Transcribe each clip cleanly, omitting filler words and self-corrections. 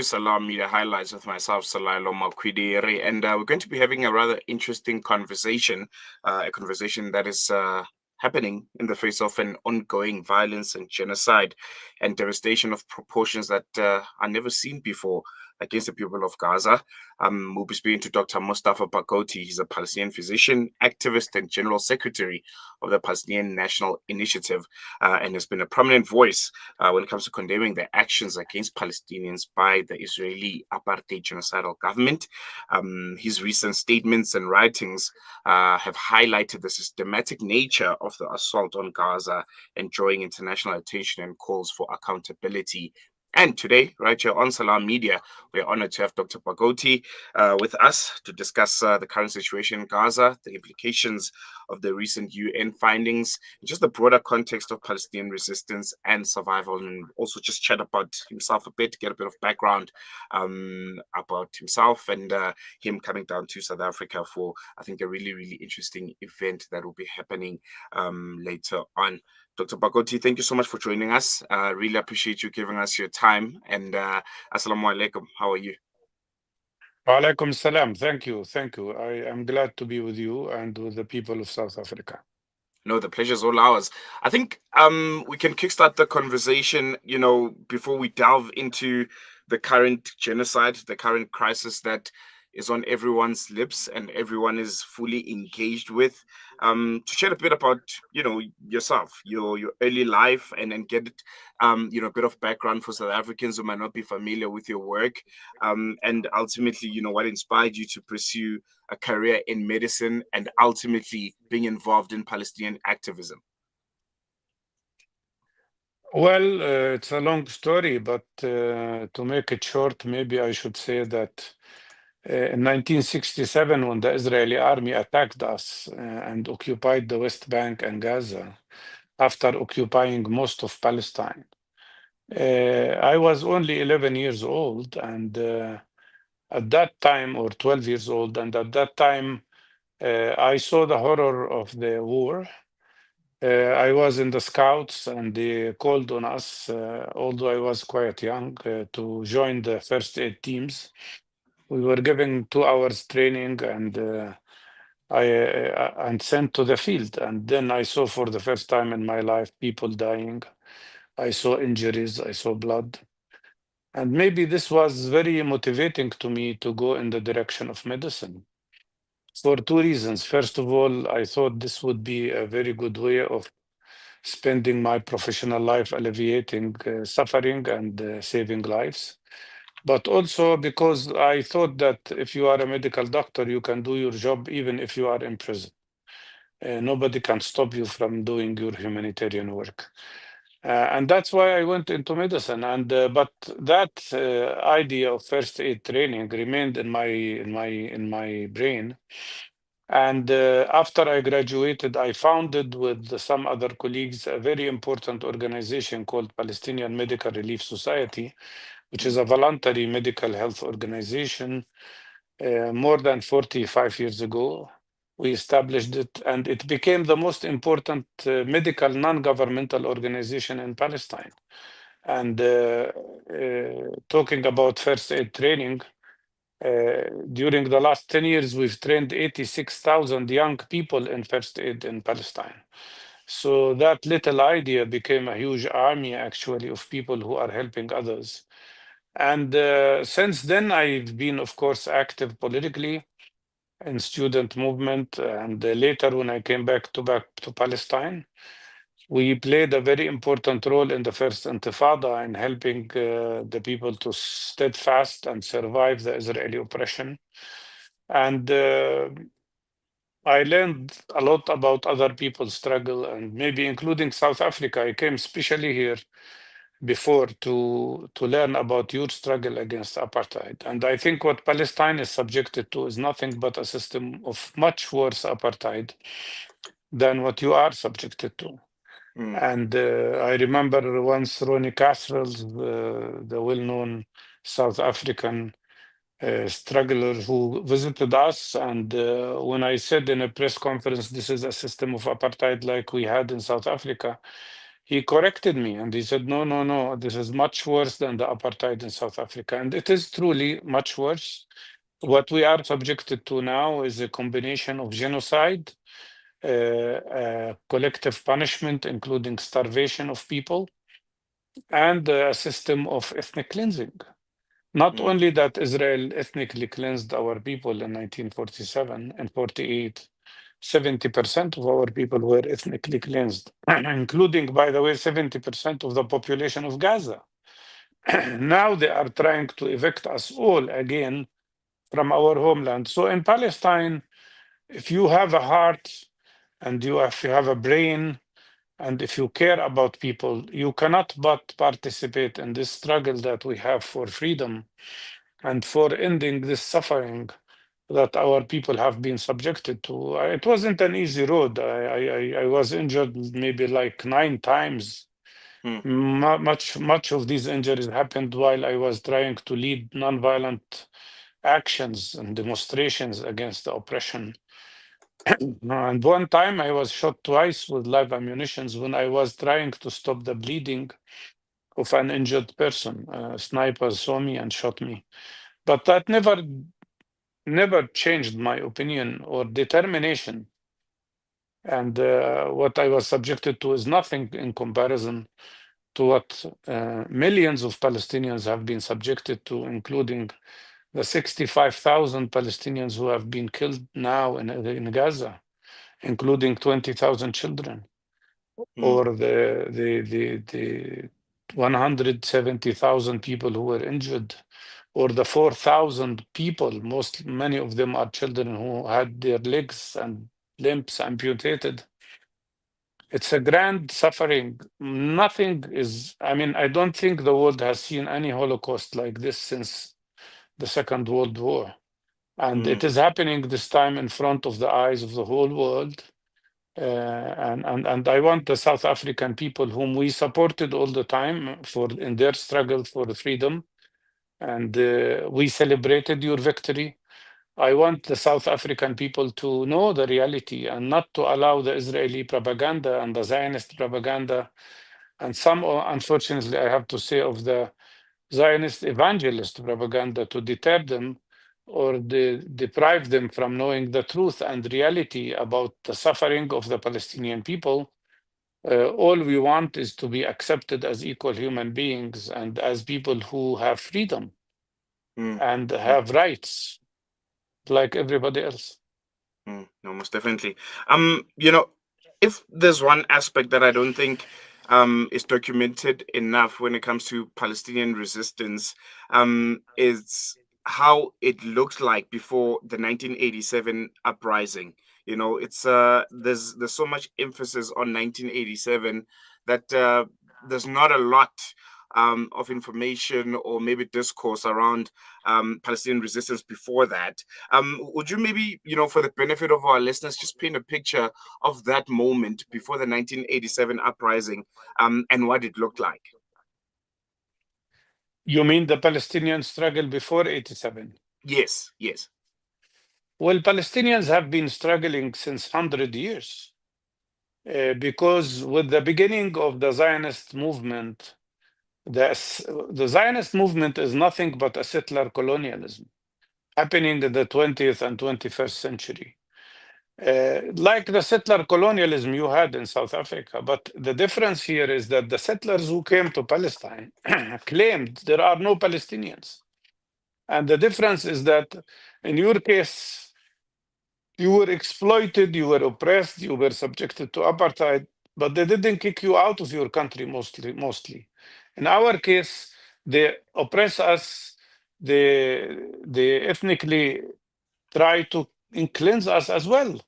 to Salam Media Highlights with myself, Salailo Makwidiri, and we're going to be having a rather interesting conversation, a conversation that is happening in the face of an ongoing violence and genocide and devastation of proportions that are never seen before against the people of Gaza. We'll be speaking to Dr. Mustafa Barghouti. He's a Palestinian physician, activist, and general secretary of the Palestinian National Initiative, and has been a prominent voice when it comes to condemning the actions against Palestinians by the Israeli apartheid genocidal government. His recent statements and writings have highlighted the systematic nature of the assault on Gaza and drawing international attention and calls for accountability. And today, right here on Salam Media, we're honored to have Dr. Barghouti with us to discuss the current situation in Gaza, the implications of the recent UN findings, and just the broader context of Palestinian resistance and survival, and also just chat about himself a bit, get a bit of background about himself and him coming down to South Africa for, I think, a really, really interesting event that will be happening later on. Dr. Barghouti, thank you so much for joining us. Really appreciate you giving us your time. And Assalamu alaikum. How are you? Walaikum salam. Thank you. Thank you. I am glad to be with you and with the people of South Africa. No, the pleasure is all ours. I think we can kickstart the conversation, before we delve into the current genocide, the current crisis that is on everyone's lips and everyone is fully engaged with. To share a bit about, yourself, your early life, and get, a bit of background for South Africans who might not be familiar with your work, and ultimately, what inspired you to pursue a career in medicine and ultimately being involved in Palestinian activism. Well, it's a long story, but to make it short, maybe I should say that in 1967, when the Israeli army attacked us and occupied the West Bank and Gaza, after occupying most of Palestine, I was only 11 years old, and at that time, or 12 years old, and at that time, I saw the horror of the war. I was in the scouts, and they called on us, although I was quite young, to join the first aid teams. We were given 2 hours training and sent to the field. And then I saw for the first time in my life people dying. I saw injuries, I saw blood. And maybe this was very motivating to me to go in the direction of medicine for two reasons. First of all, I thought this would be a very good way of spending my professional life alleviating suffering and saving lives. But also because I thought that if you are a medical doctor, you can do your job even if you are in prison. Nobody can stop you from doing your humanitarian work. And that's why I went into medicine. But that idea of first aid training remained in my brain. And after I graduated, I founded with some other colleagues a very important organization called Palestinian Medical Relief Society, which is a voluntary medical health organization. More than 45 years ago, we established it, and it became the most important medical non-governmental organization in Palestine. And talking about first aid training, during the last 10 years, we've trained 86,000 young people in first aid in Palestine. So that little idea became a huge army, actually, of people who are helping others. And since then, I've been, of course, active politically in student movement. And later, when I came back to Palestine, we played a very important role in the first Intifada in helping the people to steadfast and survive the Israeli oppression. And I learned a lot about other people's struggle, and maybe including South Africa. I came especially here before to learn about your struggle against apartheid. And I think what Palestine is subjected to is nothing but a system of much worse apartheid than what you are subjected to. And I remember once Ronnie Casrels, the well-known South African struggler who visited us, and when I said in a press conference, this is a system of apartheid like we had in South Africa, he corrected me and he said, no, no, no, this is much worse than the apartheid in South Africa. And it is truly much worse. What we are subjected to now is a combination of genocide, collective punishment, including starvation of people, and a system of ethnic cleansing. Not mm, only that Israel ethnically cleansed our people in 1947 and 48, 70% of our people were ethnically cleansed, including, by the way, 70% of the population of Gaza. Now they are trying to evict us all again from our homeland. So in Palestine, if you have a heart and if you have a brain and if you care about people, you cannot but participate in this struggle that we have for freedom and for ending this suffering that our people have been subjected to. It wasn't an easy road. I was injured maybe like 9 times. mm, Much of these injuries happened while I was trying to lead nonviolent actions and demonstrations against the oppression. And one time I was shot twice with live ammunitions when I was trying to stop the bleeding of an injured person. A sniper saw me and shot me. But that never changed my opinion or determination. And what I was subjected to is nothing in comparison to what millions of Palestinians have been subjected to, including the 65,000 Palestinians who have been killed now in Gaza, including 20,000 children, mm, or the 170,000 people who were injured, or the 4,000 people, many of them are children who had their legs and limbs amputated. It's a grand suffering. Nothing is, I mean, I don't think the world has seen any Holocaust like this since the Second World War. And it mm, is happening this time in front of the eyes of the whole world. And I want the South African people whom we supported all the time in their struggle for freedom, and we celebrated your victory. I want the South African people to know the reality and not to allow the Israeli propaganda and the Zionist propaganda, and some, unfortunately, I have to say, of the Zionist evangelist propaganda to deter them or deprive them from knowing the truth and reality about the suffering of the Palestinian people. All we want is to be accepted as equal human beings and as people who have freedom mm, and mm. have rights like everybody else. No, most definitely. If there's one aspect that I don't think is documented enough when it comes to Palestinian resistance, is how it looked like before the 1987 uprising. It's there's so much emphasis on 1987 that there's not a lot of information or maybe discourse around Palestinian resistance before that. Would you maybe, for the benefit of our listeners, just paint a picture of that moment before the 1987 uprising, and what it looked like? You mean the Palestinian struggle before 87? Yes, yes. Well, Palestinians have been struggling since 100 years because with the beginning of the Zionist movement, the Zionist movement is nothing but a settler colonialism happening in the 20th and 21st century. Like the settler colonialism you had in South Africa. But the difference here is that the settlers who came to Palestine claimed there are no Palestinians. And the difference is that in your case, you were exploited, you were oppressed, you were subjected to apartheid, but they didn't kick you out of your country mostly. In our case, they oppress us, they ethnically try to cleanse us as well.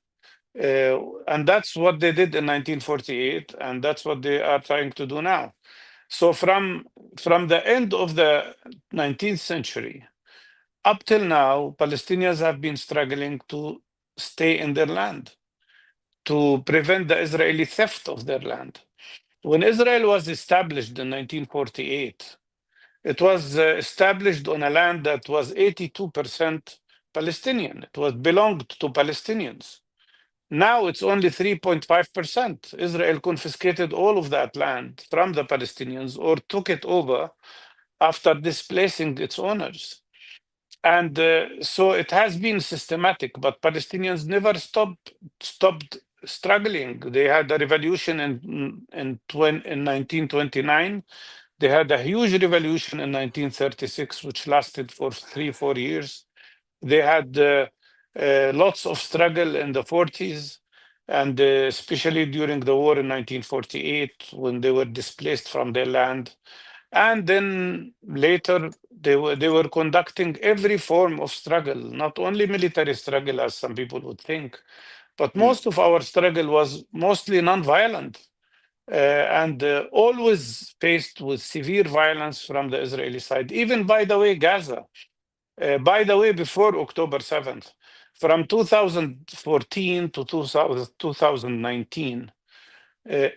And that's what they did in 1948, and that's what they are trying to do now. So from the end of the 19th century up till now, Palestinians have been struggling to stay in their land, to prevent the Israeli theft of their land. When Israel was established in 1948, it was established on a land that was 82% Palestinian. It was belonged to Palestinians. Now it's only 3.5%. Israel confiscated all of that land from the Palestinians or took it over after displacing its owners. And so it has been systematic, but Palestinians never stopped struggling. They had a revolution in 1929. They had a huge revolution in 1936, which lasted for 3 4 years. They had lots of struggle in the 40s, and especially during the war in 1948, when they were displaced from their land. And then later, they were conducting every form of struggle, not only military struggle, as some people would think, but Mm, most of our struggle was mostly non-violent, and always faced with severe violence from the Israeli side. Even, by the way, Gaza. By the way, before October 7th, from 2014 to 2019,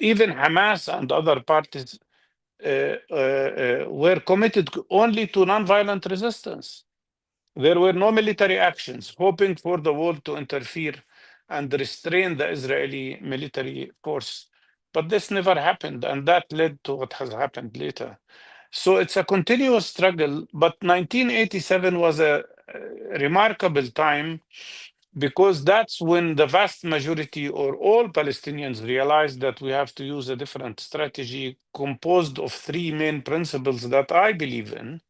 even Hamas and other parties were committed only to nonviolent resistance. There were no military actions, hoping for the world to interfere and restrain the Israeli military force. But this never happened, and that led to what has happened later. So it's a continuous struggle, but 1987 was a remarkable time because that's when the vast majority or all Palestinians realized that we have to use a different strategy composed of three main principles that I believe in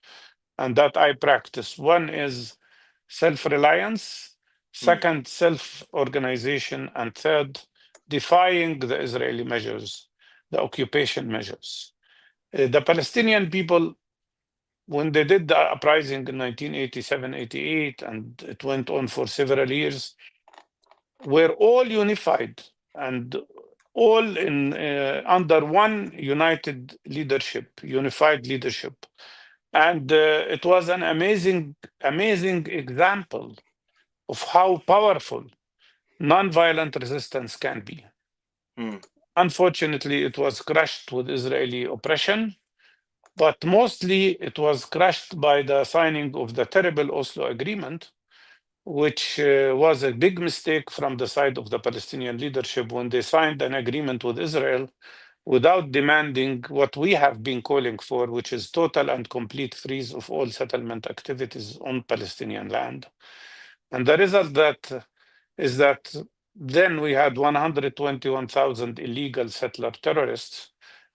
and that I practice. One is self-reliance, mm, second, self-organization, and third, defying the Israeli measures, the occupation measures. The Palestinian people, when they did the uprising in 1987-88, and it went on for several years, were all unified and all in under one unified leadership. And it was an amazing example of how powerful nonviolent resistance can be. mm, Unfortunately, it was crushed with Israeli oppression, but mostly it was crushed by the signing of the terrible Oslo Agreement, which was a big mistake from the side of the Palestinian leadership when they signed an agreement with Israel without demanding what we have been calling for, which is total and complete freeze of all settlement activities on Palestinian land. And the result is that then we had 121,000 illegal settler terrorists.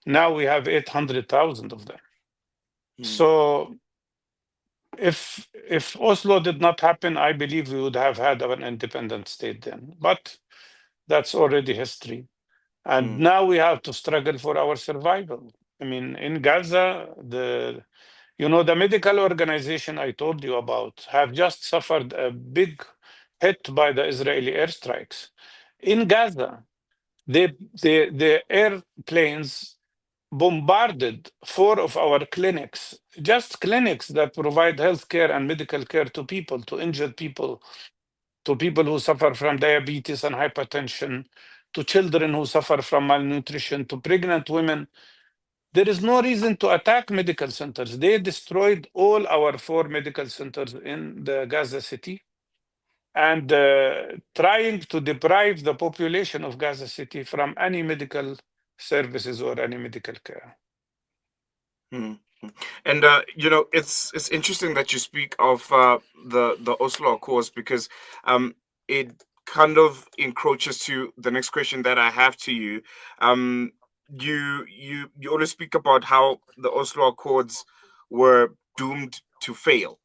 Now we have 800,000 of them. mm, So if Oslo did not happen, I believe we would have had an independent state then. But that's already history. And mm, now we have to struggle for our survival. I mean, in Gaza, the medical organization I told you about have just suffered a big hit by the Israeli airstrikes. In Gaza, the airplanes bombarded four of our clinics, just clinics that provide health care and medical care to people, to injured people, to people who suffer from diabetes and hypertension, to children who suffer from malnutrition, to pregnant women. There is no reason to attack medical centers. They destroyed all our four medical centers in the Gaza city and trying to deprive the population of Gaza City from any medical services or any medical care. mm. And it's interesting that you speak of the Oslo Accords because it kind of encroaches to the next question that I have to you. Um, you always speak about how the Oslo Accords were doomed to fail.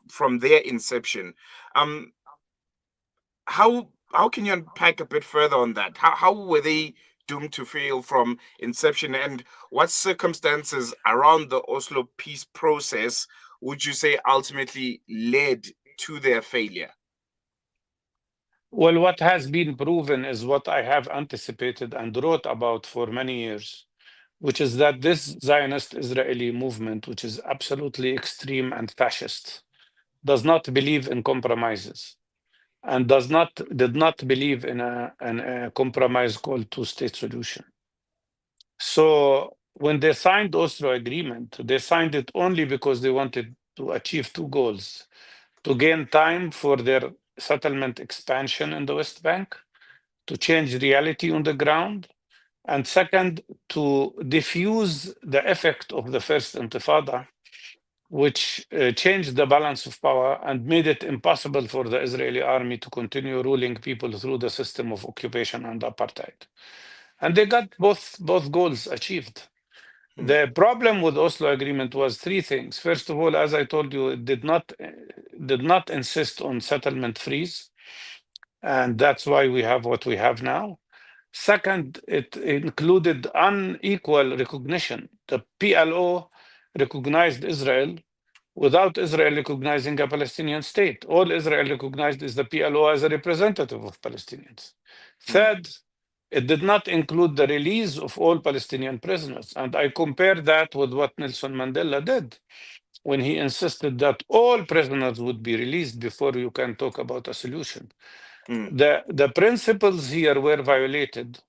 From their inception. Um, how can you unpack a bit further on that? How were they doomed to fail from inception, and what circumstances around the Oslo peace process would you say ultimately led to their failure? Well, what has been proven is what I have anticipated and wrote about for many years, which is that this Zionist Israeli movement, which is absolutely extreme and fascist, does not believe in compromises and did not believe in a compromise called two-state solution. So when they signed Oslo Agreement, they signed it only because they wanted to achieve two goals: to gain time for their settlement expansion in the West Bank, to change reality on the ground, and second, to diffuse the effect of the First Intifada, which changed the balance of power and made it impossible for the Israeli army to continue ruling people through the system of occupation and apartheid. And they got both goals achieved. mm, The problem with Oslo Agreement was three things. First of all, as I told you, it did not insist on settlement freeze, and that's why we have what we have now. Second, it included unequal recognition. The PLO recognized Israel without Israel recognizing a Palestinian state. All Israel recognized is the PLO as a representative of Palestinians. mm, Third, it did not include the release of all Palestinian prisoners. And I compare that with what Nelson Mandela did when he insisted that all prisoners would be released before you can talk about a solution. mm, The principles here were violated.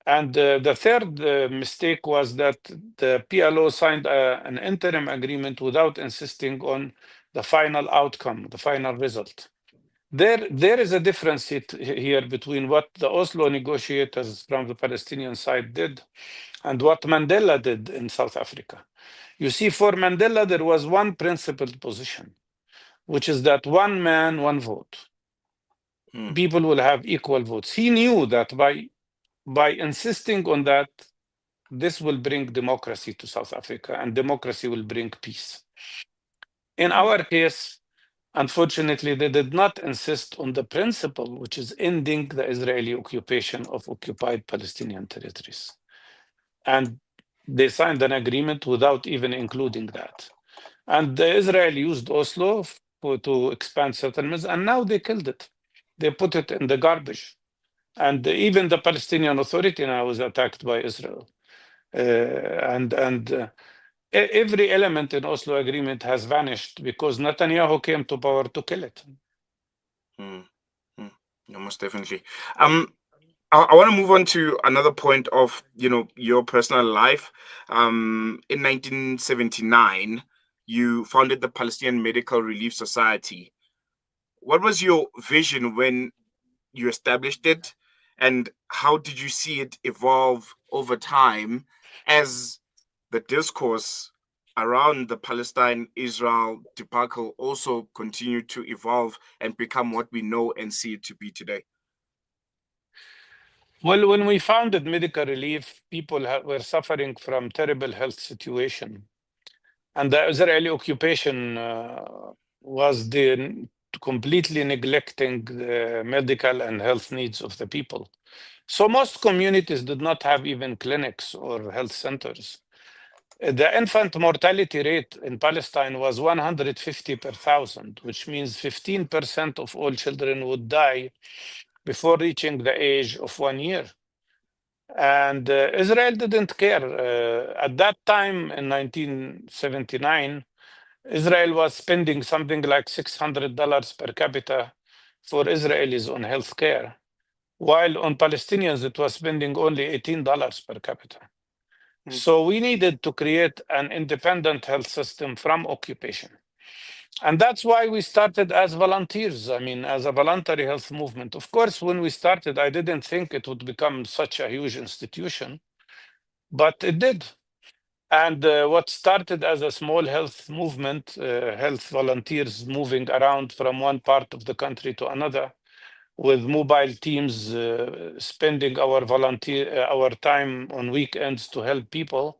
And the third mistake was that the PLO signed an interim agreement without insisting on the final outcome, the final result. There is a difference here between what the Oslo negotiators from the Palestinian side did and what Mandela did in South Africa. You see, for Mandela, there was one principled position, which is that one man, one vote. mm, People will have equal votes. He knew that by insisting on that, this will bring democracy to South Africa, and democracy will bring peace. In mm, our case, unfortunately, they did not insist on the principle, which is ending the Israeli occupation of occupied Palestinian territories. And they signed an agreement without even including that. And the Israel used Oslo to expand settlements, and now they killed it. They put it in the garbage. And even the Palestinian Authority now is attacked by Israel. And every element in Oslo agreement has vanished because Netanyahu came to power to kill it. mm, mm. Yeah, most definitely. Um, I want to move on to another point of your personal life. In 1979, you founded the Palestinian Medical Relief Society. What was your vision when you established it, and how did you see it evolve over time as the discourse around the Palestine-Israel debacle also continued to evolve and become what we know and see it to be today? Well, when we founded Medical Relief, people were suffering from terrible health situation. And the Israeli occupation was completely neglecting the medical and health needs of the people. So most communities did not have even clinics or health centers. The infant mortality rate in Palestine was 150 per thousand, which means 15% of all children would die before reaching the age of 1 year. And Israel didn't care. At that time, in 1979, Israel was spending something like $600 per capita for Israelis on healthcare, while on Palestinians it was spending only $18 per capita. Mm, So we needed to create an independent health system from occupation. And that's why we started as volunteers, I mean, as a voluntary health movement. Of course, when we started, I didn't think it would become such a huge institution, but it did. And what started as a small health movement, health volunteers moving around from one part of the country to another, with mobile teams spending our time on weekends to help people,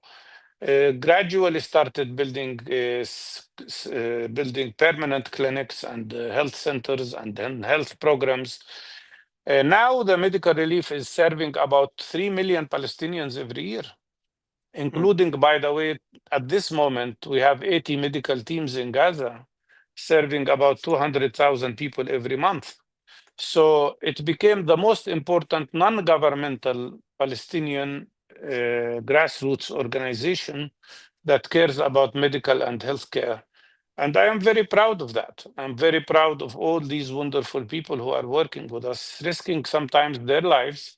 gradually started building permanent clinics and health centers and then health programs. Now the medical relief is serving about 3 million Palestinians every year, mm, including, by the way, at this moment, we have 80 medical teams in Gaza serving about 200,000 people every month. So it became the most important non-governmental Palestinian grassroots organization that cares about medical and healthcare. And I am very proud of that. I'm very proud of all these wonderful people who are working with us, risking sometimes their lives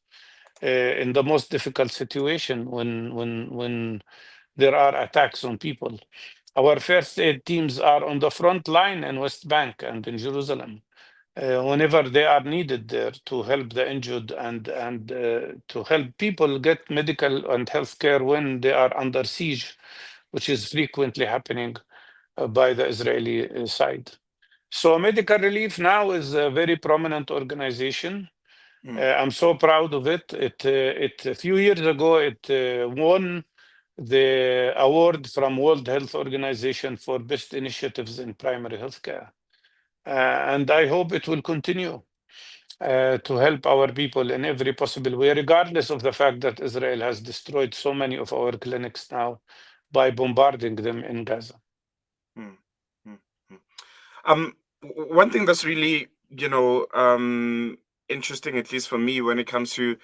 in the most difficult situation when there are attacks on people. Our first aid teams are on the front line in West Bank and in Jerusalem. whenever they are needed there to help the injured and to help people get medical and health care when they are under siege, which is frequently happening by the Israeli side. So medical relief now is a very prominent organization. I'm so proud of it. It a few years ago it won the award from World Health Organization for best initiatives in primary healthcare, and I hope it will continue to help our people in every possible way, regardless of the fact that Israel has destroyed so many of our clinics now by bombarding them in Gaza. Mm, mm, mm. One thing that's really, interesting, at least for me, when it comes to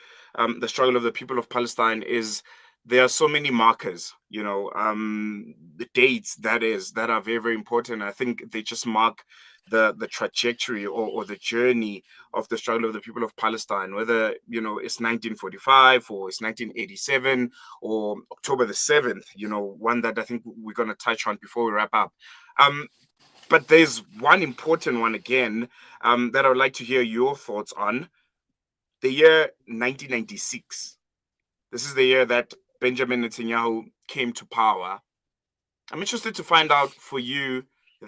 the struggle of the people of Palestine, is there are so many markers, the dates that are very, very important. I think they just mark the trajectory or the journey of the struggle of the people of Palestine, whether, it's 1945 or it's 1987 or October the 7th, one that I think we're going to touch on before we wrap up. But there's one important one again that I would like to hear your thoughts on. The year 1996. This is the year that Benjamin Netanyahu came to power. I'm interested to find out for you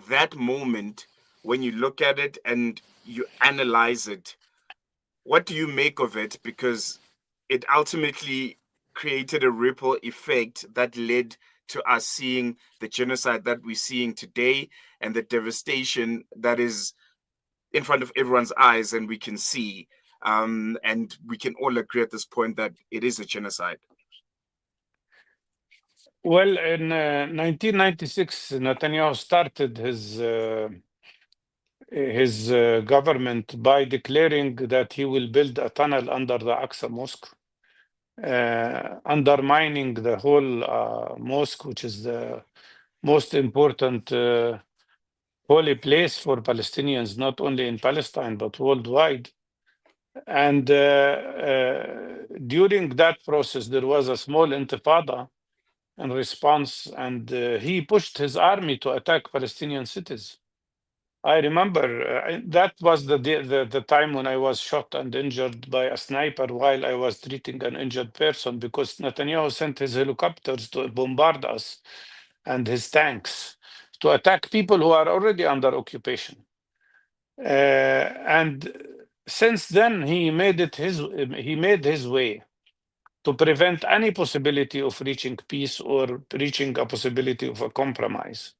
that moment when you look at it and you analyze it. What do you make of it? Because it ultimately created a ripple effect that led to us seeing the genocide that we're seeing today and the devastation that is in front of everyone's eyes, and we can see. And we can all agree at this point that it is a genocide. Well, in 1996, Netanyahu started his government by declaring that he will build a tunnel under the Aqsa Mosque, undermining the whole mosque, which is the most important holy place for Palestinians, not only in Palestine, but worldwide. And during that process, there was a small intifada in response, and he pushed his army to attack Palestinian cities. I remember that was the time when I was shot and injured by a sniper while I was treating an injured person, because Netanyahu sent his helicopters to bombard us and his tanks to attack people who are already under occupation. And since then, he made his way to prevent any possibility of reaching peace or reaching a possibility of a compromise.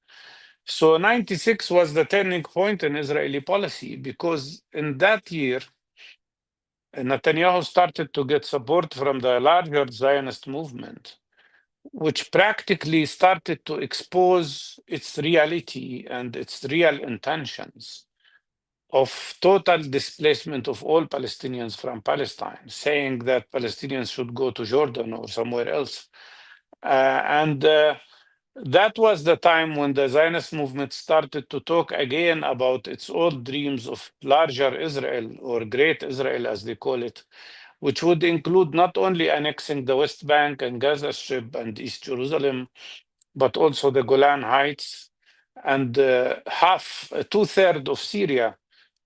So 96 was the turning point in Israeli policy, because in that year, Netanyahu started to get support from the larger Zionist movement, which practically started to expose its reality and its real intentions of total displacement of all Palestinians from Palestine, saying that Palestinians should go to Jordan or somewhere else. And that was the time when the Zionist movement started to talk again about its old dreams of larger Israel, or Great Israel, as they call it, which would include not only annexing the West Bank and Gaza Strip and East Jerusalem, but also the Golan Heights and two-thirds of Syria,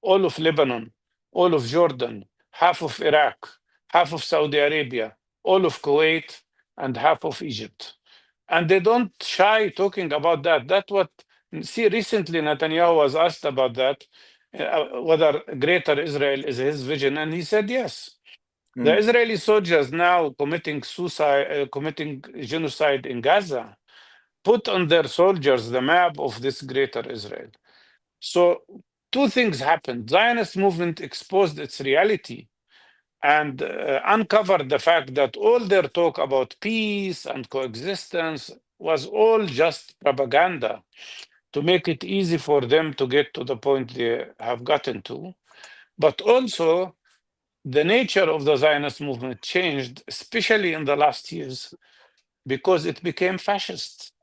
all of Lebanon, all of Jordan, half of Iraq, half of Saudi Arabia, all of Kuwait, and half of Egypt. And they don't shy talking about that. Recently Netanyahu was asked about that, whether Greater Israel is his vision, and he said yes. The Israeli soldiers now committing genocide in Gaza put on their soldiers the map of this Greater Israel. So two things happened. Zionist movement exposed its reality and uncovered the fact that all their talk about peace and coexistence was all just propaganda to make it easy for them to get to the point they have gotten to. But also, the nature of the Zionist movement changed, especially in the last years, because it became fascist,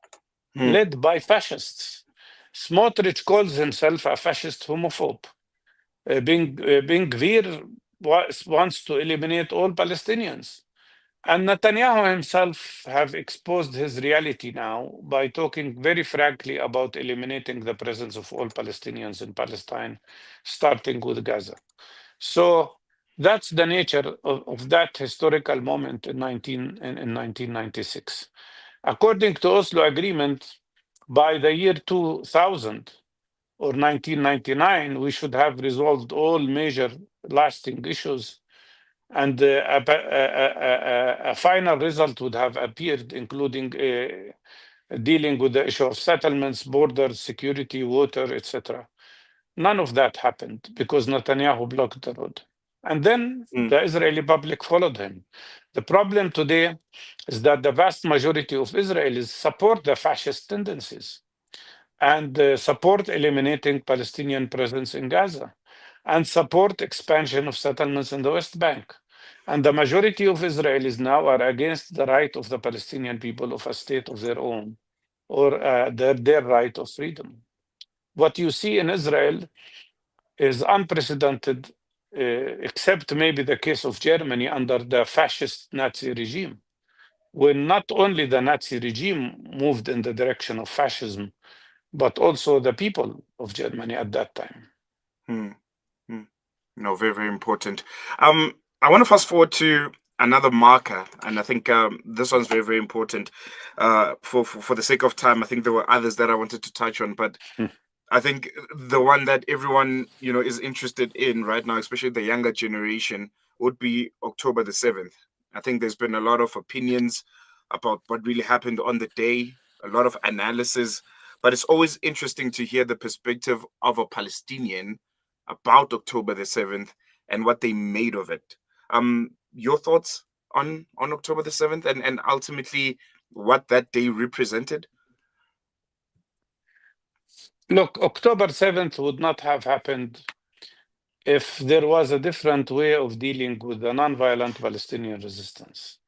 led by fascists. Smotrich calls himself a fascist homophobe. Ben Gvir wants to eliminate all Palestinians. And Netanyahu himself have exposed his reality now by talking very frankly about eliminating the presence of all Palestinians in Palestine, starting with Gaza. So that's the nature of that historical moment in 1996. According to Oslo Agreement, by the year 2000 or 1999, we should have resolved all major lasting issues, and a final result would have appeared, including dealing with the issue of settlements, borders, security, water, etc. None of that happened because Netanyahu blocked the road. And then Mm, the Israeli public followed him. The problem today is that the vast majority of Israelis support the fascist tendencies and support eliminating Palestinian presence in Gaza and support expansion of settlements in the West Bank. And the majority of Israelis now are against the right of the Palestinian people of a state of their own or their right of freedom. What you see in Israel is unprecedented, except maybe the case of Germany under the fascist Nazi regime, when not only the Nazi regime moved in the direction of fascism, but also the people of Germany at that time. mm, mm. No, very, very important. I want to fast forward to another marker, and I think this one's very, very important. For the sake of time, I think there were others that I wanted to touch on, but I think the one that everyone is interested in right now, especially the younger generation, would be October the 7th. I think there's been a lot of opinions about what really happened on the day, a lot of analysis, but it's always interesting to hear the perspective of a Palestinian about October the 7th and what they made of it. Your thoughts on October the 7th and ultimately what that day represented? Look, October 7th would not have happened if there was a different way of dealing with the nonviolent Palestinian resistance.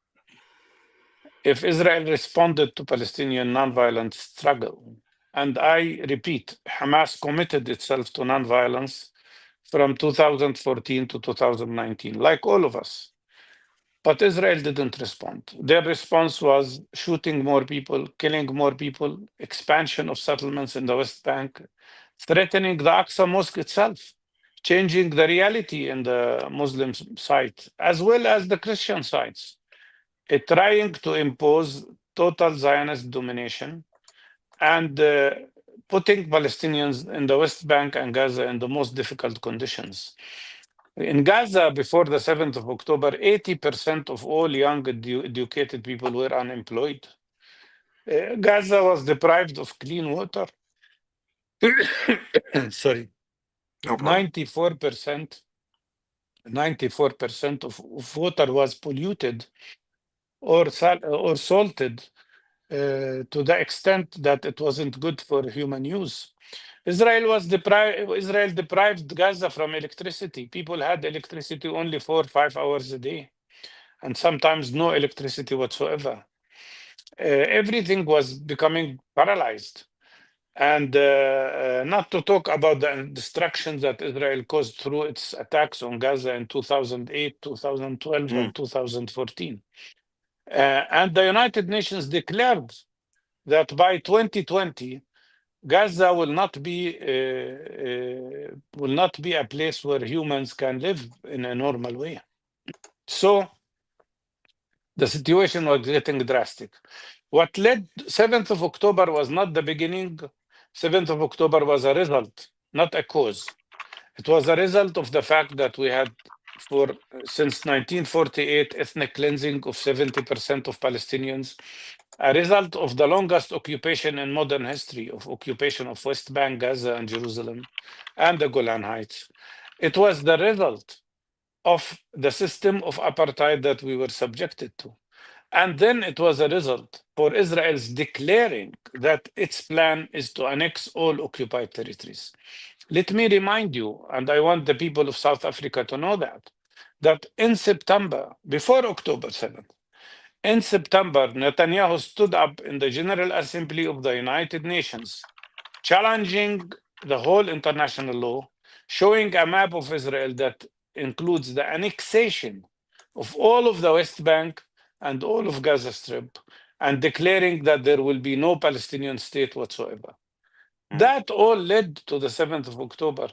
If Israel responded to Palestinian nonviolent struggle, and I repeat, Hamas committed itself to nonviolence from 2014 to 2019, like all of us. But Israel didn't respond. Their response was shooting more people, killing more people, expansion of settlements in the West Bank, threatening the Aqsa Mosque itself, changing the reality in the Muslim site as well as the Christian sites, trying to impose total Zionist domination and putting Palestinians in the West Bank and Gaza in the most difficult conditions. In Gaza, before the 7th of October, 80% of all young educated people were unemployed. Gaza was deprived of clean water. Sorry, No problem. 94%, 94% of water was polluted or salted to the extent that it wasn't good for human use. Israel deprived Gaza from electricity. People had electricity only 4 or 5 hours a day, and sometimes no electricity whatsoever. Everything was becoming paralyzed. And not to talk about the destruction that Israel caused through its attacks on Gaza in 2008, 2012, Mm, and 2014. And the United Nations declared that by 2020, Gaza will not be a place where humans can live in a normal way. So the situation was getting drastic. What led 7th of October was not the beginning. 7th of October was a result, not a cause. It was a result of the fact that we had, since 1948, ethnic cleansing of 70% of Palestinians, a result of the longest occupation in modern history, of occupation of West Bank, Gaza, and Jerusalem, and the Golan Heights. It was the result of the system of apartheid that we were subjected to. And then it was a result for Israel's declaring that its plan is to annex all occupied territories. Let me remind you, and I want the people of South Africa to know that in September, before October 7th, in September, Netanyahu stood up in the General Assembly of the United Nations, challenging the whole international law, showing a map of Israel that includes the annexation of all of the West Bank, and all of Gaza Strip and declaring that there will be no Palestinian state whatsoever. mm, That all led to the 7th of October.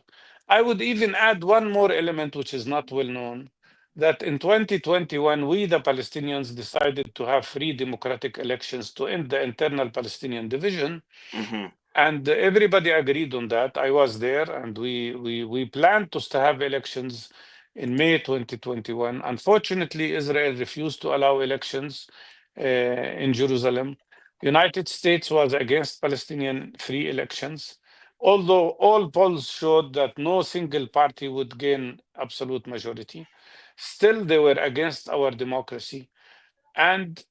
I would even add one more element, which is not well known, that in 2021, we, the Palestinians, decided to have free democratic elections to end the internal Palestinian division. mhm, And everybody agreed on that. I was there, and we planned to have elections in May 2021. Unfortunately, Israel refused to allow elections in Jerusalem. United States was against Palestinian free elections, although all polls showed that no single party would gain absolute majority. Still, they were against our democracy. And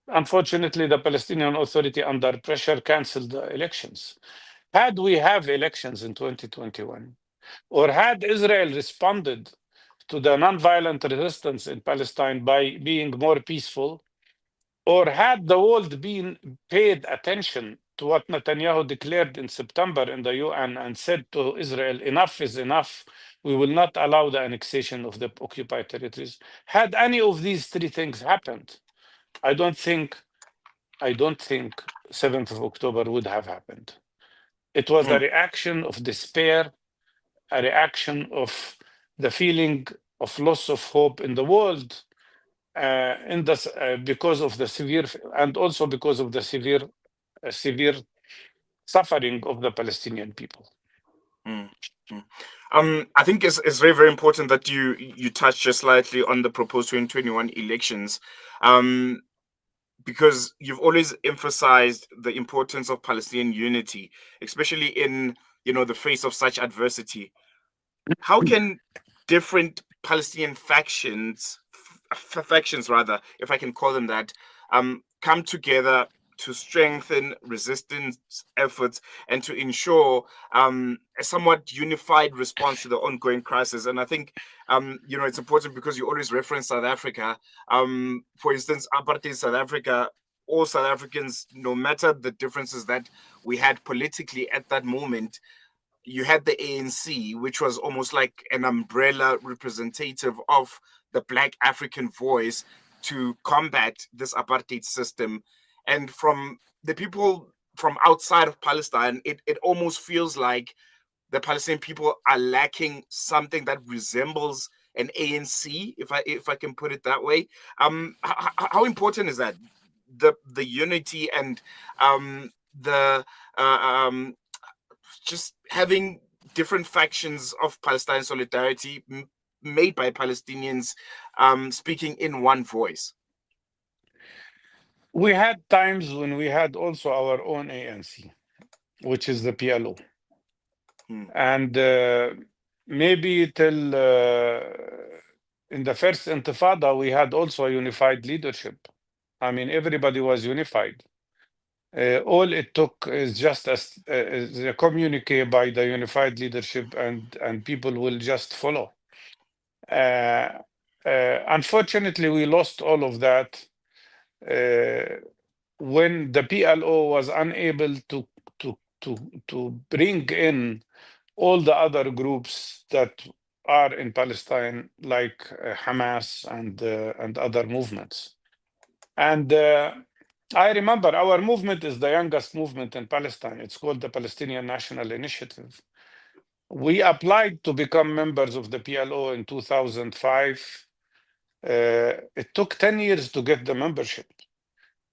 unfortunately, the Palestinian Authority, under pressure, canceled the elections. Had we have elections in 2021, or had Israel responded to the nonviolent resistance in Palestine by being more peaceful, or had the world been paid attention to what Netanyahu declared in September in the UN and said to Israel, enough is enough, we will not allow the annexation of the occupied territories. Had any of these three things happened, I don't think I don't think 7th of October would have happened. It was a mm, reaction of despair, a reaction of the feeling of loss of hope in the world, because of the severe, and also because of the severe suffering of the Palestinian people. mm, mm. I think it's very, very important that you touched just slightly on the proposed 2021 elections. Um, because you've always emphasized the importance of Palestinian unity, especially in the face of such adversity. How can different Palestinian factions rather, if I can call them that, come together to strengthen resistance efforts and to ensure a somewhat unified response to the ongoing crisis? And I think it's important because you always reference South Africa. For instance, apartheid South Africa, all South Africans, no matter the differences that we had politically at that moment, you had the ANC, which was almost like an umbrella representative of the Black African voice to combat this apartheid system. And from the people from outside of Palestine, it almost feels like the Palestinian people are lacking something that resembles an ANC, if I can put it that way. How important is that? The unity and the um, just having different factions of Palestine solidarity made by Palestinians speaking in one voice. We had times when we had also our own ANC, which is the PLO. Hmm. And maybe till in the first Intifada, we had also a unified leadership. I mean, everybody was unified. All it took is just a communique by the unified leadership, and people will just follow. Uh, Unfortunately, we lost all of that when the PLO was unable to bring in all the other groups that are in Palestine, like Hamas and other movements. And I remember our movement is the youngest movement in Palestine. It's called the Palestinian National Initiative. We applied to become members of the PLO in 2005. It took 10 years to get the membership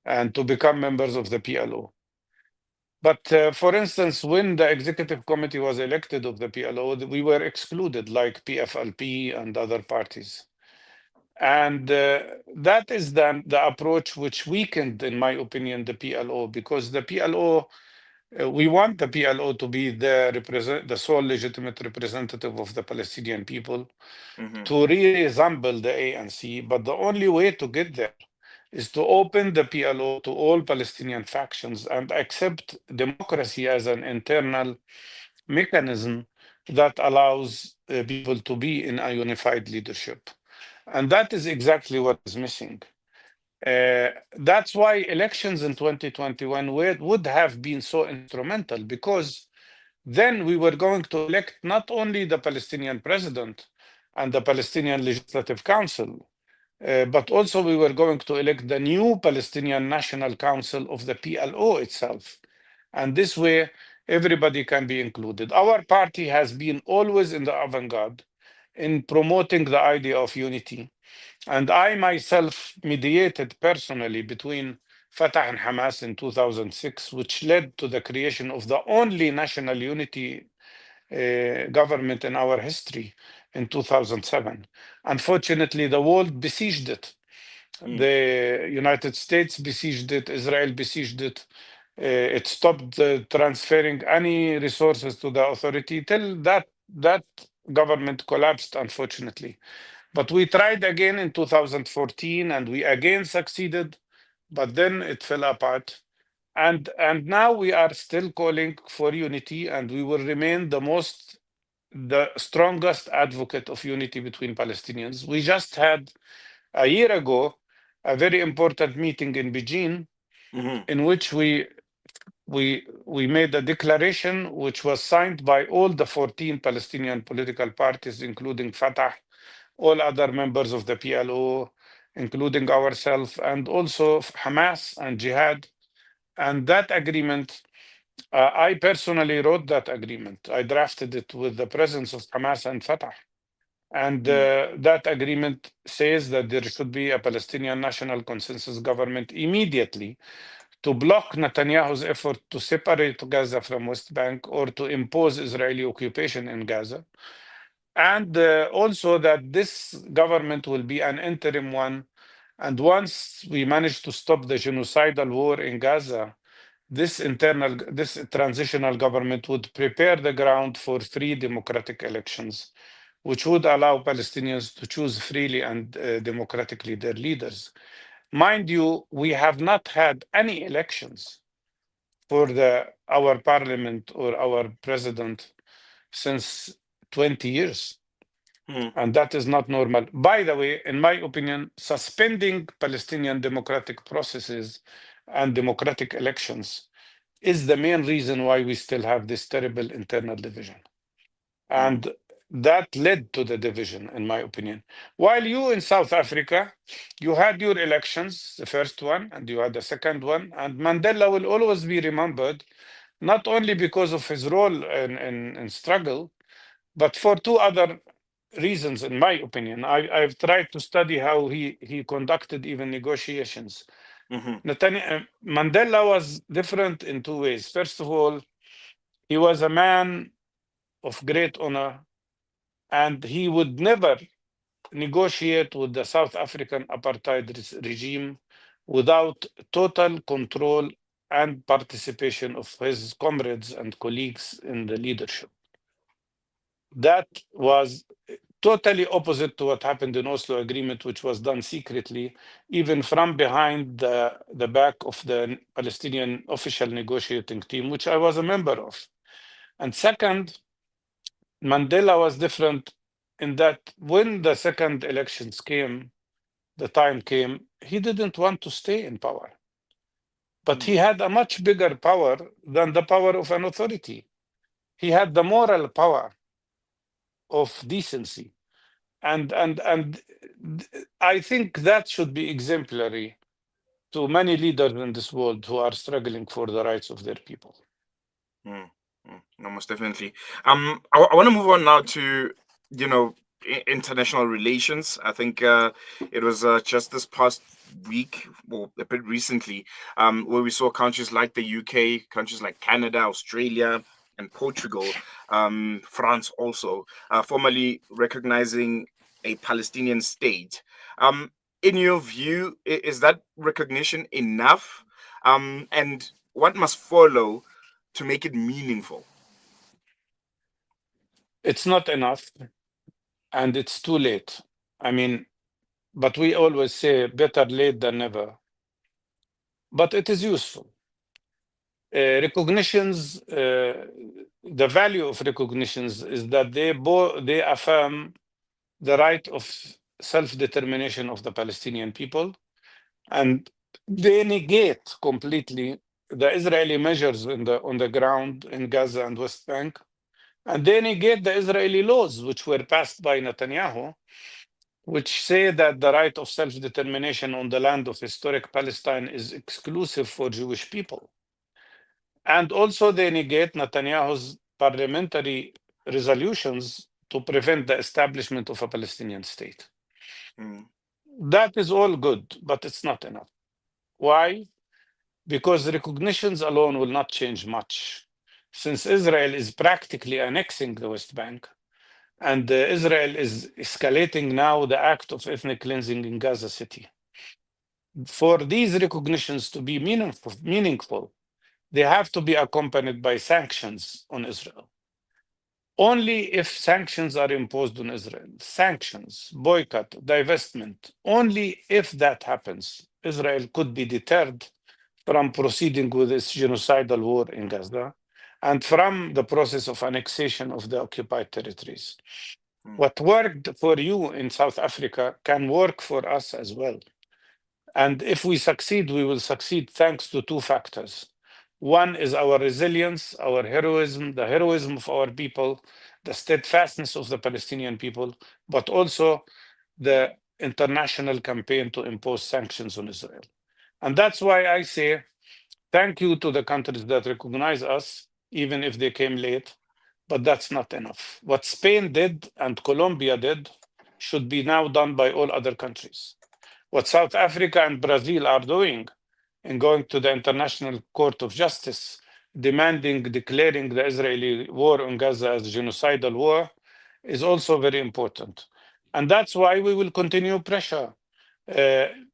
and to become members of the PLO. But for instance, when the executive committee was elected of the PLO, we were excluded, like PFLP and other parties. And that is the approach which weakened, in my opinion, the PLO, because the PLO, we want the PLO to be the sole legitimate representative of the Palestinian people, Mm-hmm. to really resemble the ANC. But the only way to get there is to open the PLO to all Palestinian factions and accept democracy as an internal mechanism that allows people to be in a unified leadership. And that is exactly what is missing. That's why elections in 2021 would have been so instrumental, because then we were going to elect not only the Palestinian president and the Palestinian Legislative Council, But also we were going to elect the new Palestinian National Council of the PLO itself. And this way, everybody can be included. Our party has been always in the avant-garde in promoting the idea of unity. And I myself mediated personally between Fatah and Hamas in 2006, which led to the creation of the only national unity government in our history in 2007. Unfortunately, the world besieged it. Mm. The United States besieged it, Israel besieged it. It stopped transferring any resources to the authority till that government collapsed, unfortunately. But we tried again in 2014 and we again succeeded, but then it fell apart. And now we are still calling for unity, and we will remain the strongest advocate of unity between Palestinians. We just had a year ago a very important meeting in Beijing Mm-hmm. in which we made a declaration which was signed by all the 14 Palestinian political parties, including Fatah, all other members of the PLO, including ourselves, and also Hamas and Jihad. And that agreement, I personally wrote that agreement. I drafted it with the presence of Hamas and Fatah. And Mm. that agreement says that there should be a Palestinian national consensus government immediately to block Netanyahu's effort to separate Gaza from West Bank or to impose Israeli occupation in Gaza. And also that this government will be an interim one. And once we manage to stop the genocidal war in Gaza, this transitional government would prepare the ground for free democratic elections, which would allow Palestinians to choose freely and democratically their leaders. Mind you, we have not had any elections for our parliament or our president since 20 years. Mm. And that is not normal. By the way, in my opinion, suspending Palestinian democratic processes and democratic elections is the main reason why we still have this terrible internal division. Mm. And that led to the division, in my opinion. While you in South Africa, you had your elections, the first one, and you had the second one. And Mandela will always be remembered, not only because of his role in struggle, but for two other reasons, in my opinion. I've tried to study how he conducted even negotiations. Mm-hmm. Mandela was different in two ways. First of all, he was a man of great honor, and he would never negotiate with the South African apartheid regime without total control and participation of his comrades and colleagues in the leadership. That was totally opposite to what happened in Oslo Agreement, which was done secretly, even from behind the back of the Palestinian official negotiating team, which I was a member of. And second, Mandela was different in that when the second elections came, the time came, he didn't want to stay in power. But he Mm. had a much bigger power than the power of an authority. He had the moral power of decency. And I think that should be exemplary to many leaders in this world who are struggling for the rights of their people. Mm. Mm. No, most definitely. I want to move on now to, you know, international relations. I think it was just this past week, or a bit recently, where we saw countries like the UK, countries like Canada, Australia, and Portugal, France also, formally recognizing a Palestinian state. In your view, is that recognition enough? And what must follow to make it meaningful? It's not enough, and it's too late. I mean, but we always say better late than never. But it is useful. Recognitions, the value of recognitions is that they affirm the right of self-determination of the Palestinian people, and they negate completely the Israeli measures on the ground in Gaza and West Bank, and they negate the Israeli laws which were passed by Netanyahu, which say that the right of self-determination on the land of historic Palestine is exclusive for Jewish people. And also they negate Netanyahu's parliamentary resolutions to prevent the establishment of a Palestinian state. mm, That is all good, but it's not enough. Why? Because recognitions alone will not change much. Since Israel is practically annexing the West Bank, and Israel is escalating now the act of ethnic cleansing in Gaza City. For these recognitions to be meaningful, they have to be accompanied by sanctions on Israel. Only if sanctions are imposed on Israel, sanctions, boycott, divestment, only if that happens, Israel could be deterred from proceeding with its genocidal war in Gaza and from the process of annexation of the occupied territories. mm, What worked for you in South Africa can work for us as well. And if we succeed, we will succeed thanks to two factors. One is our resilience, our heroism, the heroism of our people, the steadfastness of the Palestinian people, but also the international campaign to impose sanctions on Israel. And that's why I say thank you to the countries that recognize us, even if they came late, but that's not enough. What Spain did and Colombia did should be now done by all other countries. What South Africa and Brazil are doing in going to the International Court of Justice, declaring the Israeli war on Gaza as a genocidal war, is also very important. And that's why we will continue pressure.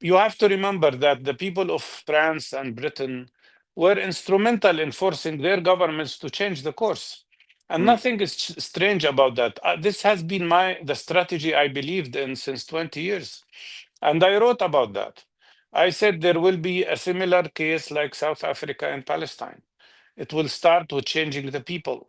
You have to remember that the people of France and Britain were instrumental in forcing their governments to change the course. And mm, nothing is strange about that. This has been the strategy I believed in since 20 years. And I wrote about that. I said there will be a similar case like South Africa and Palestine. It will start with changing the people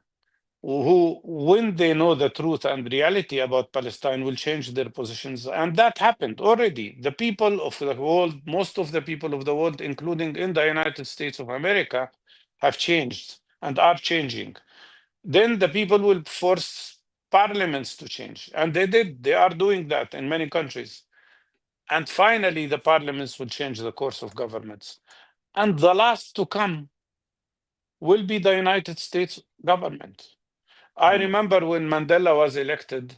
who, when they know the truth and reality about Palestine, will change their positions. And that happened already. The people of the world, most of the people of the world, including in the United States of America, have changed and are changing. Then the people will force parliaments to change. And they did. They are doing that in many countries. And finally, the parliaments will change the course of governments. And the last to come will be the United States government. I mm, remember when Mandela was elected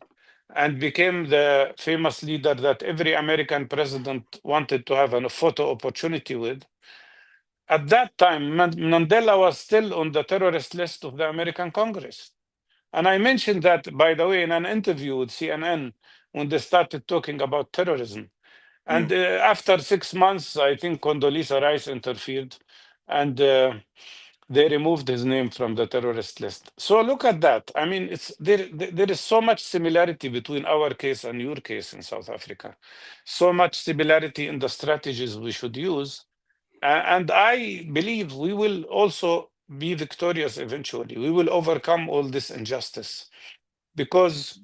and became the famous leader that every American president wanted to have a photo opportunity with. At that time, Mandela was still on the terrorist list of the American Congress. And I mentioned that, by the way, in an interview with CNN when they started talking about terrorism. And mm, after 6 months, I think Condoleezza Rice interfered and they removed his name from the terrorist list. So look at that. I mean, there is so much similarity between our case and your case in South Africa. So much similarity in the strategies we should use. And I believe we will also be victorious eventually. We will overcome all this injustice because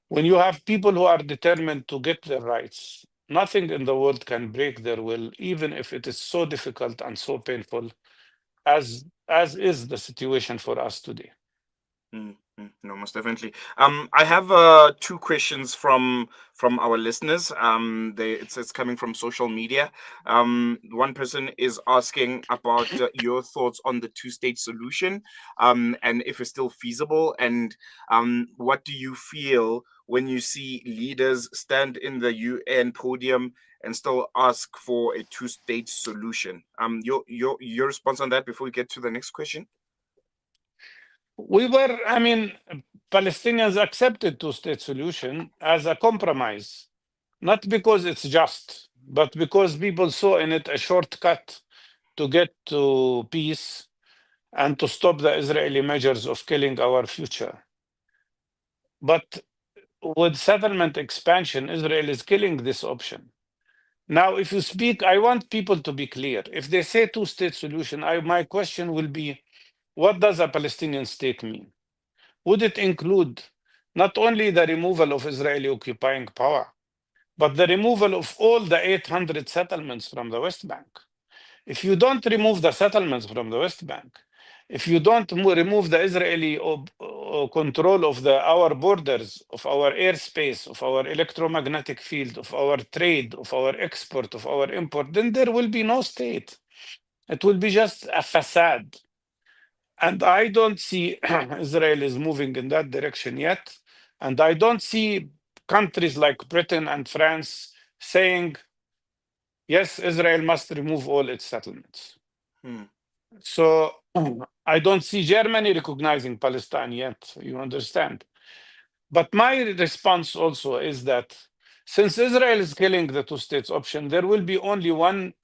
when you have people who are determined to get their rights, nothing in the world can break their will, even if it is so difficult and so painful as is the situation for us today. No, most definitely. I have two questions from our listeners. It's coming from social media. One person is asking about your thoughts on the two-state solution, and if it's still feasible, and what do you feel when you see leaders stand in the UN podium and still ask for a two-state solution? Your response on that before we get to the next question. I mean, Palestinians accepted two-state solution as a compromise, not because it's just, but because people saw in it a shortcut to get to peace and to stop the Israeli measures of killing our future. But with settlement expansion, Israel is killing this option. Now, if you speak, I want people to be clear. If they say two-state solution, my question will be, what does a Palestinian state mean? Would it include not only the removal of Israeli occupying power, but the removal of all the 800 settlements from the West Bank? If you don't remove the settlements from the West Bank, if you don't remove the Israeli control of our borders, of our airspace, of our electromagnetic field, of our trade, of our export, of our import, then there will be no state. It will be just a facade. And I don't see Israel is moving in that direction yet. And I don't see countries like Britain and France saying, yes, Israel must remove all its settlements. Hmm. So I don't see Germany recognizing Palestine yet, you understand. But my response also is that since Israel is killing the two states option, there will be only one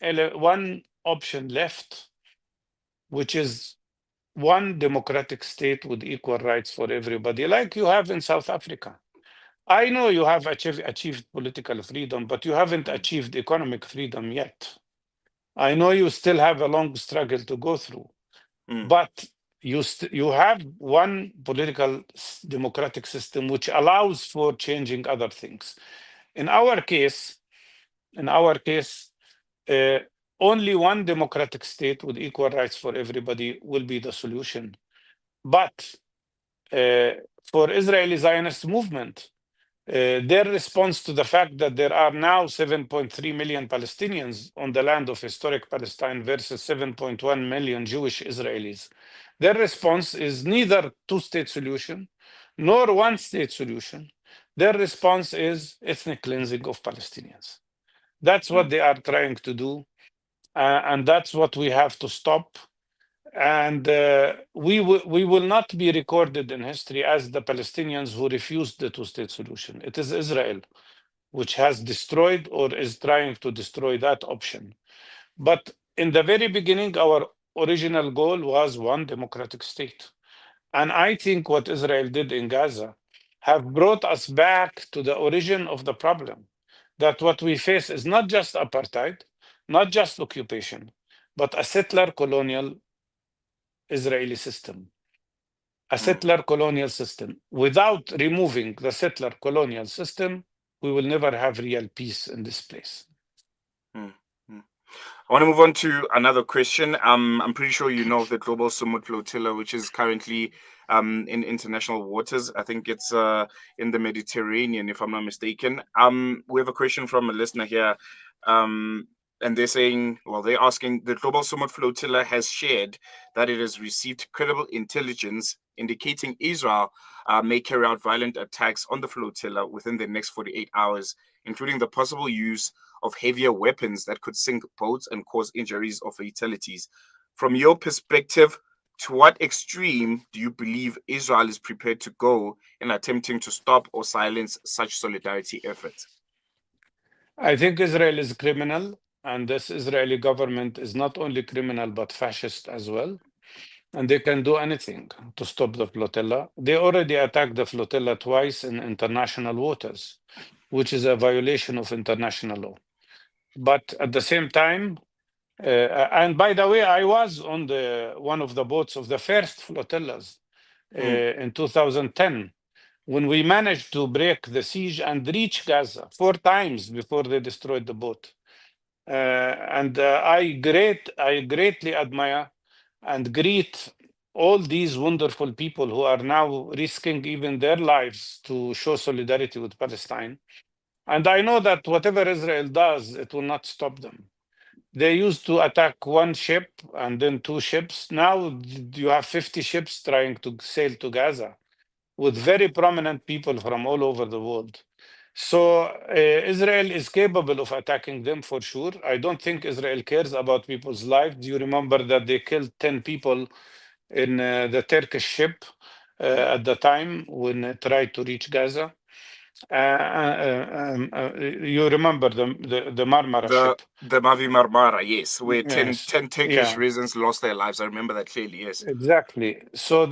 option left, which is one democratic state with equal rights for everybody, like you have in South Africa. I know you have achieved political freedom, but you haven't Hmm. achieved economic freedom yet. I know you still have a long struggle to go through, Hmm. but you have one political democratic system which allows for changing other things. In our case, in our case, uh, only one democratic state with equal rights for everybody will be the solution. But uh, for Israeli Zionist movement, their response to the fact that there are now 7.3 million Palestinians on the land of historic Palestine versus 7.1 million Jewish Israelis, their response is neither two-state solution nor one-state solution. Their response is ethnic cleansing of Palestinians. That's Hmm. what they are trying to do, and that's what we have to stop. And we will not be recorded in history as the Palestinians who refused the two-state solution. It is Israel which has destroyed or is trying to destroy that option. But in the very beginning, our original goal was one democratic state. And I think what Israel did in Gaza have brought us back to the origin of the problem. That what we face is not just apartheid, not just occupation, but a settler colonial Israeli system, a Hmm. settler colonial system. Without removing the settler colonial system, we will never have real peace in this place. Hmm. Hmm. I want to move on to another question. I'm pretty sure you know of the Global Summit Flotilla, which is currently in international waters. I think it's in the Mediterranean, if I'm not mistaken. We have a question from a listener here. And they're saying, well, they're asking, the Global Summit Flotilla has shared that it has received credible intelligence indicating Israel may carry out violent attacks on the flotilla within the next 48 hours, including the possible use of heavier weapons that could sink boats and cause injuries or fatalities. From your perspective, to what extreme do you believe Israel is prepared to go in attempting to stop or silence such solidarity efforts? I think Israel is criminal, and this Israeli government is not only criminal but fascist as well. And they can do anything to stop the flotilla. They already attacked the flotilla twice in international waters, which is a violation of international law. But at the same time, and by the way, I was on the one of the boats of the first flotillas Mm, in 2010 when we managed to break the siege and reach Gaza 4 times before they destroyed the boat. And I greatly admire and greet all these wonderful people who are now risking even their lives to show solidarity with Palestine. And I know that whatever Israel does, it will not stop them. They used to attack one ship and then two ships. Now you have 50 ships trying to sail to Gaza with very prominent people from all over the world. So Israel is capable of attacking them for sure. I don't think Israel cares about people's lives. You remember that they killed 10 people in the Turkish ship mm. at the time when it tried to reach Gaza. You remember the Marmara ship. The Mavi Marmara, yes, where Yes. 10 Turkish Yeah, residents lost their lives. I remember that clearly, yes. exactly. So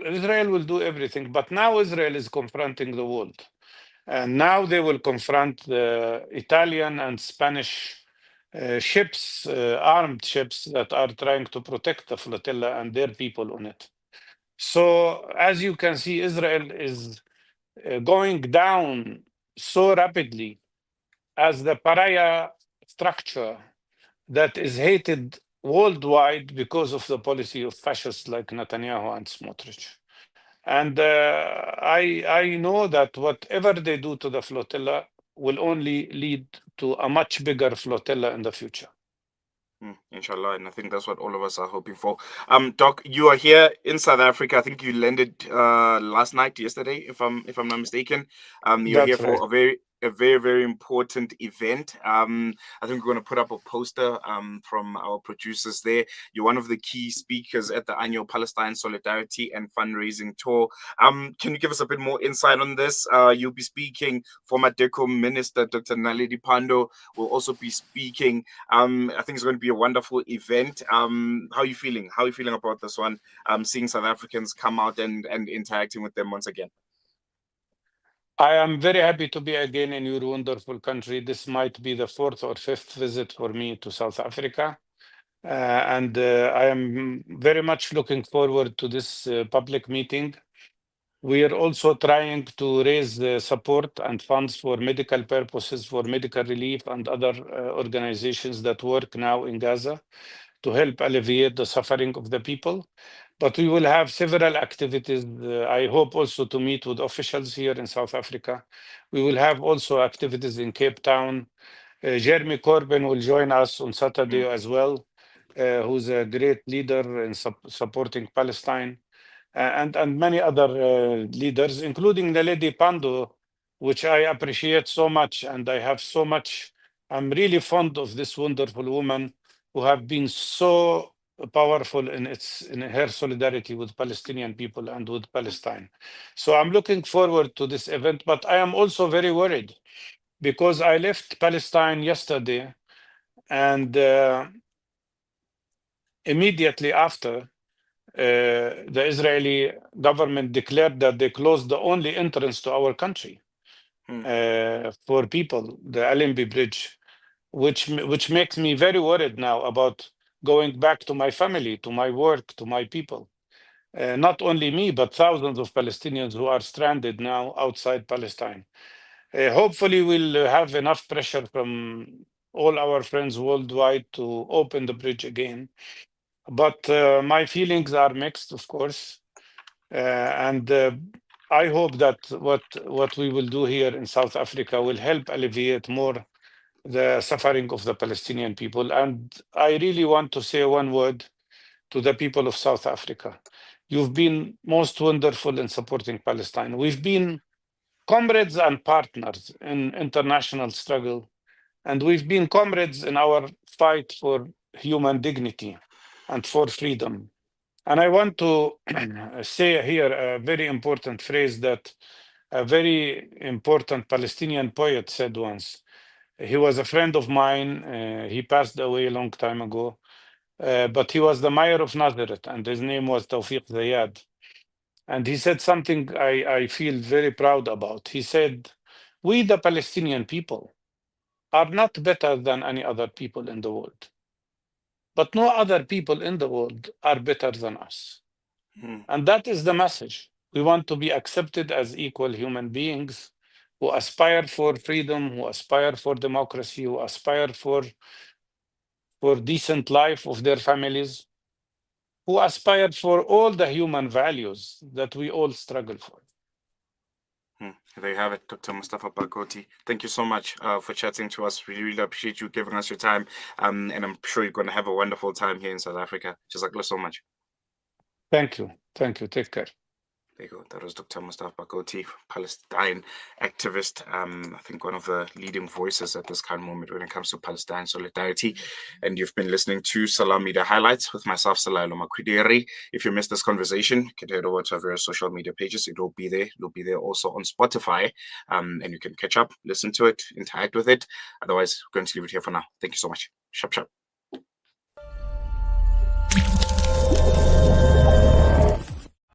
Israel will do everything. But now Israel is confronting the world. And now they will confront the Italian and Spanish ships, armed ships that are trying to protect the flotilla and their people on it. So, as you can see, Israel is going down so rapidly as the pariah structure that is hated worldwide because of the policy of fascists like Netanyahu and Smotrich. And I know that whatever they do to the flotilla will only lead to a much bigger flotilla in the future. Inshallah, and I think that's what all of us are hoping for. Doc, you are here in South Africa. I think you landed last night, yesterday, if I'm not mistaken. You're here That's right. for a very important event. I think we're going to put up a poster from our producers there. You're one of the key speakers at the annual Palestine Solidarity and Fundraising Tour. Can you give us a bit more insight on this? You'll be speaking. Former DECO Minister Dr. Naledi Pandor will also be speaking. I think it's going to be a wonderful event. How are you feeling? How are you feeling about this one? Seeing South Africans come out and interacting with them once again. I am very happy to be again in your wonderful country. This might be the fourth or fifth visit for me to South Africa. And I am very much looking forward to this public meeting. We are also trying to raise support and funds for medical purposes, for medical relief and other organizations that work now in Gaza to help alleviate the suffering of the people. But we will have several activities. I hope also to meet with officials here in South Africa. We will have also activities in Cape Town. Jeremy Corbyn will join us on Saturday as well, who's a great leader in supporting Palestine, and many other leaders, including the Lady Pando, which I appreciate so much, and I have so much. I'm really fond of this wonderful woman who have been so powerful in her solidarity with Palestinian people and with Palestine. So I'm looking forward to this event, but I am also very worried because I left Palestine yesterday, and immediately after, the Israeli government declared that they closed the only entrance to our country for people, the Allenby Bridge, which makes me very worried now about going back to my family, to my work, to my people. Not only me, but thousands of Palestinians who are stranded now outside Palestine. Hopefully, we'll have enough pressure from all our friends worldwide to open the bridge again. But my feelings are mixed, of course. And I hope that what we will do here in South Africa will help alleviate more the suffering of the Palestinian people. And I really want to say one word to the people of South Africa. You've been most wonderful in supporting Palestine. We've been comrades and partners in international struggle, and we've been comrades in our fight for human dignity and for freedom. And I want to say here a very important phrase that a very important Palestinian poet said once. He was a friend of mine. He passed away a long time ago, but he was the mayor of Nazareth, and his name was Tawfiq Zayad. And he said something I feel very proud about. He said, "We, the Palestinian people, are not better than any other people in the world, but no other people in the world are better than us." And that is the message. We want to be accepted as equal human beings who aspire for freedom, who aspire for democracy, who aspire for decent life of their families, who aspire for all the human values that we all struggle for. There you have it, Dr. Mustafa Barghouti. Thank you so much for chatting to us. We really appreciate you giving us your time. And I'm sure you're going to have a wonderful time here in South Africa. Jazakallah so much. Thank you. Thank you. Take care. There you go. That was Dr. Mustafa Barghouti, Palestine activist. I think one of the leading voices at this current moment when it comes to Palestine solidarity. And you've been listening to Salam Media Highlights with myself, Salailo Makwidiri. If you missed this conversation, you can head over to our various social media pages. It will be there. It'll be there also on Spotify. And you can catch up, listen to it, interact with it. Otherwise, we're going to leave it here for now. Thank you so much. Shap, shap.